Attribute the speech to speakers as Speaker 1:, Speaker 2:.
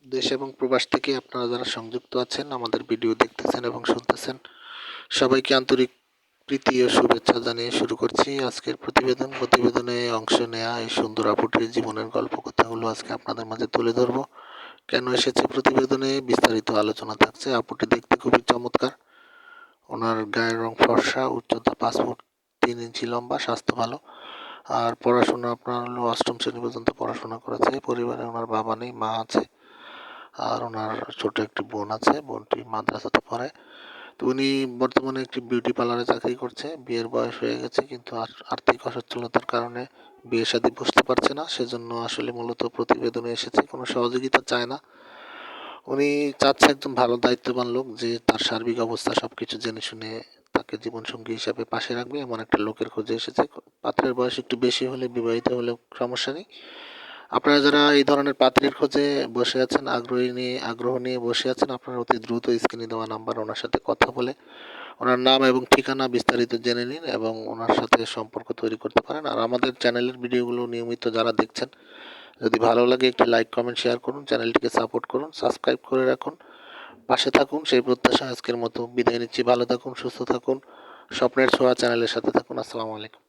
Speaker 1: দেশ এবং প্রবাস থেকে আপনারা যারা সংযুক্ত আছেন, আমাদের ভিডিও দেখতেছেন এবং শুনতেছেন, সবাইকে আন্তরিক প্রীতি ও শুভেচ্ছা জানিয়ে শুরু করছি আজকের প্রতিবেদনে অংশ নেয়া এই সুন্দর আপুটির জীবনের গল্প কথাগুলো আজকে আপনাদের মাঝে তুলে ধরবো। কেন এসেছে প্রতিবেদনে বিস্তারিত আলোচনা থাকছে। আপুটি দেখতে খুবই চমৎকার। ওনার গায়ের রং ফর্সা, উচ্চতা 5 ফুট 3 ইঞ্চি লম্বা, স্বাস্থ্য ভালো। আর পড়াশোনা আপনার হলো 8ম শ্রেণী পর্যন্ত পড়াশোনা করেছে। পরিবারে ওনার বাবা নেই, মা আছে। আর ওনার ছোট একটি বোন আছে, বোনটি মাদ্রাসাতে পড়ে। তো উনি বর্তমানে একটি বিউটি পার্লারে চাকরি করছে। বিয়ের বয়স হয়ে গেছে, কিন্তু আর্থিক অসচ্ছলতার কারণে বিয়ে শাদী বসতে পারছে না। সেজন্য আসলে মূলত প্রতিবেদনে এসেছে, কোনো সহযোগিতা চায় না। উনি চাচ্ছে একজন ভালো দায়িত্ববান লোক, যে তার সার্বিক অবস্থা সবকিছু জেনে শুনে তাকে জীবনসঙ্গী হিসাবে পাশে রাখবে, এমন একটা লোকের খোঁজে এসেছে। পাত্রের বয়স একটু বেশি হলে, বিবাহিত হলে সমস্যা নেই। আপনারা যারা এই ধরনের পাত্রীর খোঁজে বসে আছেন, আগ্রহ নিয়ে বসে আছেন, আপনারা অতি দ্রুত স্ক্রিনে দেওয়া নাম্বার ওনার সাথে কথা বলে ওনার নাম এবং ঠিকানা বিস্তারিত জেনে নিন এবং ওনার সাথে সম্পর্ক তৈরি করতে পারেন। আর আমাদের চ্যানেলের ভিডিওগুলো নিয়মিত যারা দেখছেন, যদি ভালো লাগে একটি লাইক, কমেন্ট, শেয়ার করুন, চ্যানেলটিকে সাপোর্ট করুন, সাবস্ক্রাইব করে রাখুন, পাশে থাকুন। সেই প্রত্যাশা আজকের মতো বিদায় নিচ্ছি। ভালো থাকুন, সুস্থ থাকুন, স্বপ্নের ছোঁয়া চ্যানেলের সাথে থাকুন। আসসালামু আলাইকুম।